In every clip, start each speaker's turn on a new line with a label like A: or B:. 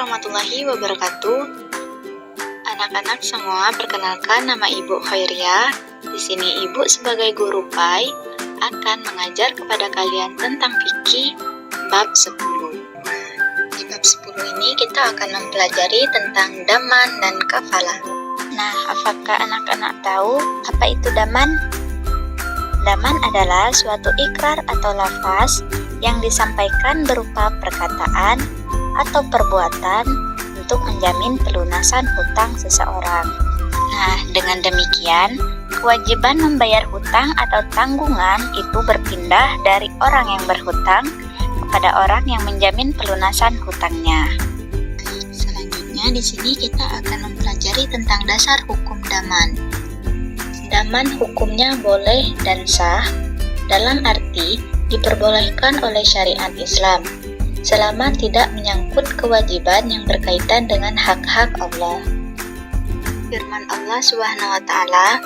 A: warahmatullahi wabarakatuh. Anak-anak semua, perkenalkan nama Ibu Khairiah. Di sini Ibu sebagai guru PAI akan mengajar kepada kalian tentang fikih bab 10. Di bab 10 ini kita akan mempelajari tentang daman dan kafalah.
B: Nah, apakah anak-anak tahu apa itu daman? Daman adalah suatu ikrar atau lafaz yang disampaikan berupa perkataan atau perbuatan untuk menjamin pelunasan hutang seseorang. Nah, dengan demikian, kewajiban membayar hutang atau tanggungan itu berpindah dari orang yang berhutang kepada orang yang menjamin pelunasan hutangnya.
A: Selanjutnya di sini kita akan mempelajari tentang dasar hukum daman. Daman hukumnya boleh dan sah dalam arti diperbolehkan oleh syariat Islam selama tidak menyangkut kewajiban yang berkaitan dengan hak-hak Allah. Firman Allah Subhanahu wa taala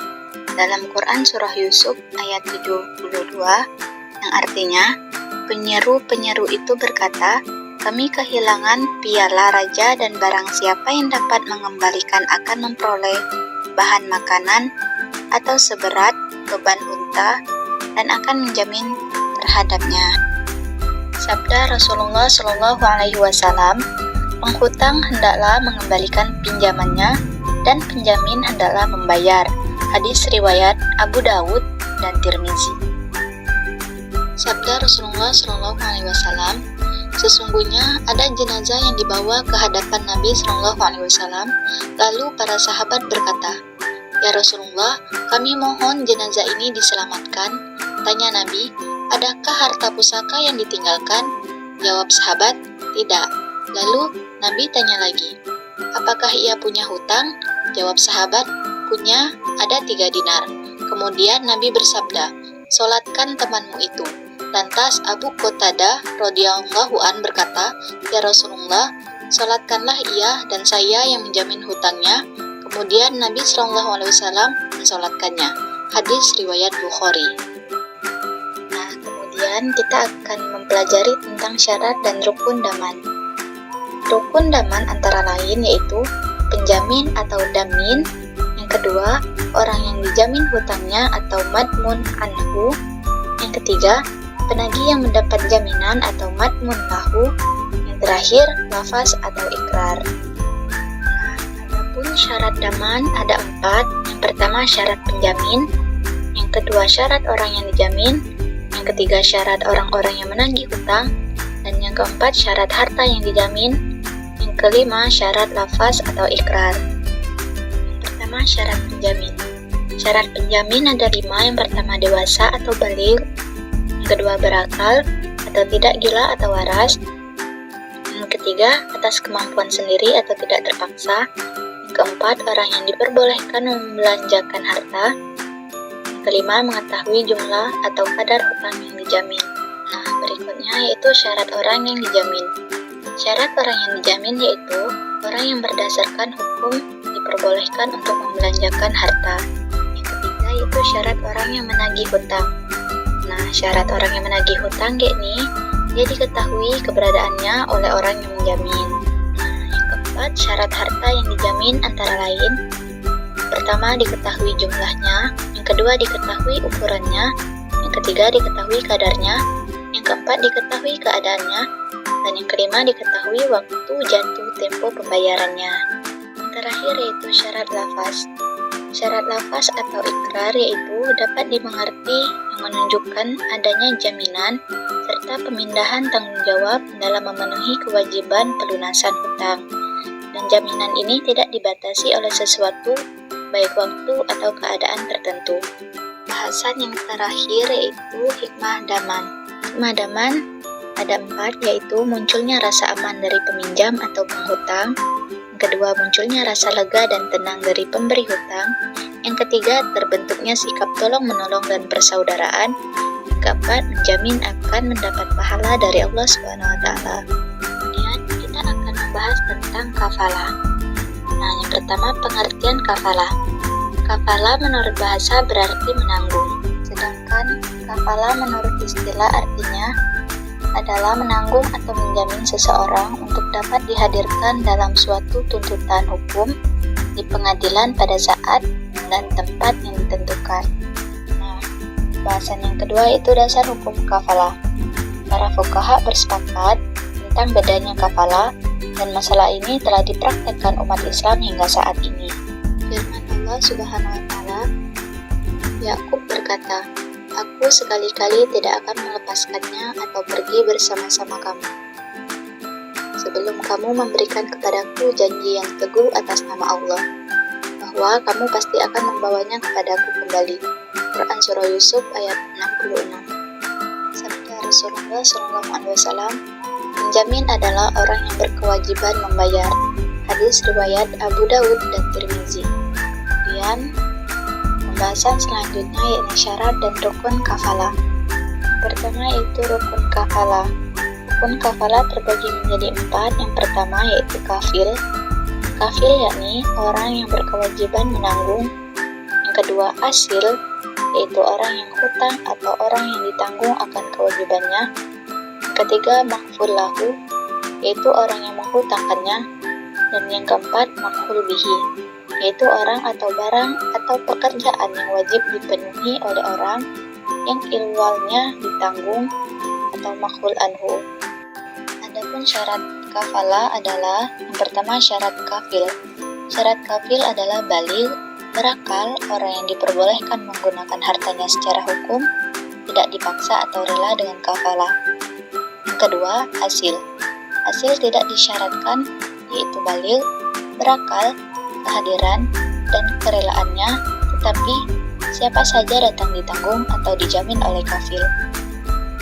A: dalam Quran surah Yusuf ayat 72 yang artinya, penyeru-penyeru itu berkata, kami kehilangan piala raja dan barang siapa yang dapat mengembalikan akan memperoleh bahan makanan atau seberat beban unta dan akan menjamin terhadapnya. Sabda Rasulullah Shallallahu Alaihi Wasallam, penghutang hendaklah mengembalikan pinjamannya dan penjamin hendaklah membayar. Hadis riwayat Abu Dawud dan Tirmizi. Sabda Rasulullah Shallallahu Alaihi Wasallam, sesungguhnya ada jenazah yang dibawa ke hadapan Nabi Shallallahu Alaihi Wasallam. Lalu para sahabat berkata, ya Rasulullah, kami mohon jenazah ini diselamatkan. Tanya Nabi, adakah harta pusaka yang ditinggalkan? Jawab sahabat, tidak. Lalu Nabi tanya lagi, apakah ia punya hutang? Jawab sahabat, punya, ada 3 dinar. Kemudian Nabi bersabda, solatkan temanmu itu. Lantas Abu Qatadah radhiyallahu an berkata, ya Rasulullah, solatkanlah ia dan saya yang menjamin hutangnya. Kemudian Nabi SAW mensolatkannya. Hadis riwayat Bukhari. Kemudian kita akan mempelajari tentang syarat dan rukun daman. Rukun daman antara lain yaitu penjamin atau damin, yang kedua orang yang dijamin hutangnya atau madmun anhu, yang ketiga penagih yang mendapat jaminan atau madmun lahu, yang terakhir lafaz atau ikrar. Adapun syarat daman ada 4. Yang pertama syarat penjamin, yang kedua syarat orang yang dijamin, yang ketiga syarat orang-orang yang menagih hutang, dan yang keempat syarat harta yang dijamin, yang kelima syarat lafaz atau ikrar. Yang pertama syarat penjamin. Syarat penjamin ada 5. Yang pertama dewasa atau baligh, yang kedua berakal atau tidak gila atau waras, yang ketiga atas kemampuan sendiri atau tidak terpaksa, yang keempat orang yang diperbolehkan membelanjakan harta, kelima, mengetahui jumlah atau kadar hutang yang dijamin. Nah, berikutnya yaitu syarat orang yang dijamin. Syarat orang yang dijamin yaitu orang yang berdasarkan hukum diperbolehkan untuk membelanjakan harta. Yang ketiga yaitu syarat orang yang menagih hutang. Nah, syarat orang yang menagih hutang yakni dia diketahui keberadaannya oleh orang yang menjamin. Nah, yang keempat syarat harta yang dijamin antara lain pertama diketahui jumlahnya, yang kedua diketahui ukurannya, yang ketiga diketahui kadarnya, yang keempat diketahui keadaannya, dan yang kelima diketahui waktu jatuh tempo pembayarannya. Yang terakhir yaitu syarat lafaz. Syarat lafaz atau ikrar yaitu dapat dimengerti yang menunjukkan adanya jaminan serta pemindahan tanggung jawab dalam memenuhi kewajiban pelunasan hutang. Dan jaminan ini tidak dibatasi oleh sesuatu baik waktu atau keadaan tertentu. Bahasan yang terakhir yaitu hikmah daman. Hikmah daman ada 4 yaitu munculnya rasa aman dari peminjam atau penghutang, yang kedua munculnya rasa lega dan tenang dari pemberi hutang, yang ketiga terbentuknya sikap tolong-menolong dan persaudaraan, yang keempat menjamin akan mendapat pahala dari Allah Subhanahu wa taala. Kemudian kita akan membahas tentang kafalah. Nah, yang pertama pengertian kafalah. Kafalah menurut bahasa berarti menanggung. Sedangkan kafalah menurut istilah artinya adalah menanggung atau menjamin seseorang untuk dapat dihadirkan dalam suatu tuntutan hukum di pengadilan pada saat dan tempat yang ditentukan. Nah, bahasan yang kedua itu dasar hukum kafalah. Para fuqaha bersepakat tentang bedanya kafalah, dan masalah ini telah dipraktekkan umat Islam hingga saat ini. Firman Allah Subhanahu wa Ta'ala, Yakub berkata, "Aku sekali-kali tidak akan melepaskannya atau pergi bersama-sama kamu, sebelum kamu memberikan kepadaku janji yang teguh atas nama Allah, bahwa kamu pasti akan membawanya kepadaku kembali." Quran Surah Yusuf ayat 66. Sabda Rasulullah SAW, penjamin adalah orang yang berkewajiban membayar. Hadis riwayat Abu Daud dan Tirmizi. Kemudian pembahasan selanjutnya yakni syarat dan rukun kafalah. Pertama yaitu rukun kafalah. Rukun kafalah terbagi menjadi 4. Yang pertama yaitu kafil. Kafil yakni orang yang berkewajiban menanggung. Yang kedua asil, yaitu orang yang hutang atau orang yang ditanggung akan kewajibannya. Yang ketiga makful lahu, yaitu orang yang menghutangkannya. Dan yang keempat makful bihi, yaitu orang atau barang atau pekerjaan yang wajib dipenuhi oleh orang yang ilwalnya ditanggung atau makful anhu. Adapun syarat kafalah adalah yang pertama syarat kafil. Syarat kafil adalah baligh, berakal, orang yang diperbolehkan menggunakan hartanya secara hukum, tidak dipaksa atau rela dengan kafalah. Yang kedua, asil. Asil tidak disyaratkan, yaitu baligh, berakal, kehadiran, dan kerelaannya, tetapi siapa saja datang ditanggung atau dijamin oleh kafil.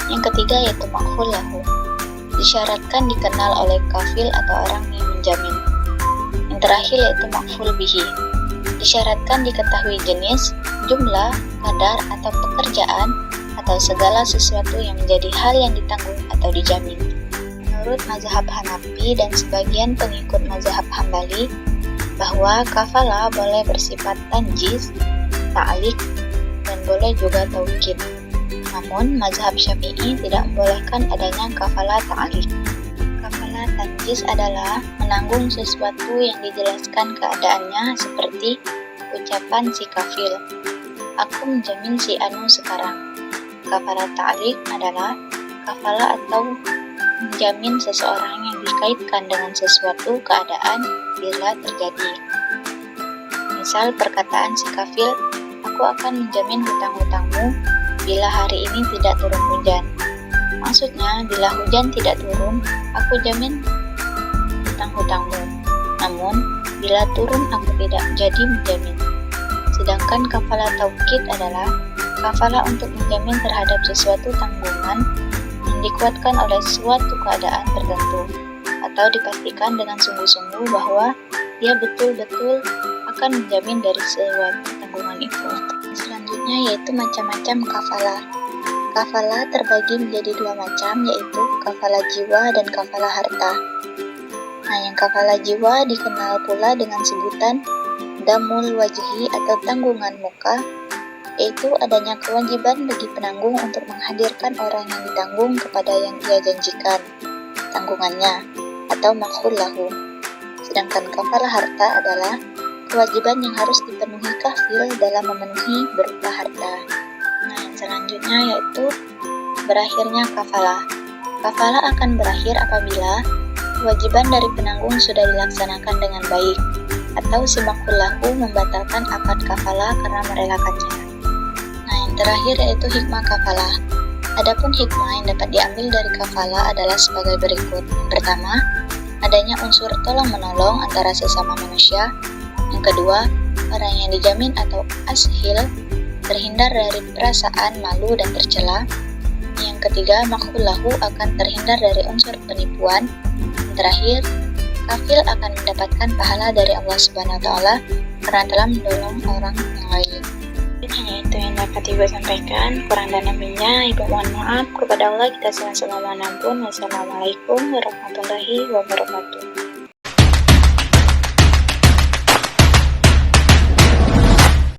A: Yang ketiga yaitu makful lahu. Disyaratkan dikenal oleh kafil atau orang yang menjamin. Yang terakhir yaitu makful bihi. Disyaratkan diketahui jenis, jumlah, kadar, atau pekerjaan, atau segala sesuatu yang menjadi hal yang ditanggung atau dijamin. Menurut mazhab Hanafi dan sebagian pengikut mazhab Hambali, bahwa kafalah boleh bersifat tanjiz, ta'liq, dan boleh juga taukid. Namun, mazhab Syafi'i tidak membolehkan adanya kafalah ta'liq. Kafalah tanjiz adalah menanggung sesuatu yang dijelaskan keadaannya seperti ucapan si kafil, "Aku menjamin si Anu sekarang." Kafalah ta'liq adalah kafalah atau menjamin seseorang yang dikaitkan dengan sesuatu keadaan bila terjadi. Misal perkataan si kafil, "Aku akan menjamin hutang-hutangmu bila hari ini tidak turun hujan." Maksudnya, bila hujan tidak turun, aku jamin hutang-hutangmu. Namun, bila turun aku tidak jadi menjamin. Sedangkan kafalah taukid adalah kafalah untuk menjamin terhadap sesuatu tanggungan yang dikuatkan oleh suatu keadaan tertentu, atau dipastikan dengan sungguh-sungguh bahwa dia betul-betul akan menjamin dari suatu tanggungan itu. Selanjutnya yaitu macam-macam kafalah. Kafalah terbagi menjadi 2 macam, yaitu kafalah jiwa dan kafalah harta. Nah, yang kafalah jiwa dikenal pula dengan sebutan damul wajhi atau tanggungan muka, yaitu adanya kewajiban bagi penanggung untuk menghadirkan orang yang ditanggung kepada yang ia janjikan tanggungannya, atau makful lahu. Sedangkan kafalah harta adalah kewajiban yang harus dipenuhi kafil dalam memenuhi berupa harta. Nah, yang selanjutnya yaitu berakhirnya kafalah. Kafalah akan berakhir apabila kewajiban dari penanggung sudah dilaksanakan dengan baik, atau si makful lahu membatalkan akad kafalah karena merelakannya. Nah, yang terakhir yaitu hikmah kafalah. Adapun hikmah yang dapat diambil dari kafalah adalah sebagai berikut. Yang pertama, adanya unsur tolong-menolong antara sesama manusia. Yang kedua, orang yang dijamin atau ashil terhindar dari perasaan malu dan tercela. Yang ketiga, makful lahu akan terhindar dari unsur penipuan. Yang terakhir, kafil akan mendapatkan pahala dari Allah Subhanahu wa Ta'ala karena telah menolong orang yang lain. Hanya itu yang dapat Ibu sampaikan. Kurang dan lebihnya Ibu mohon maaf. Kepada Allah kita sama-sama mohon ampun. Wassalamualaikum warahmatullahi wabarakatuh.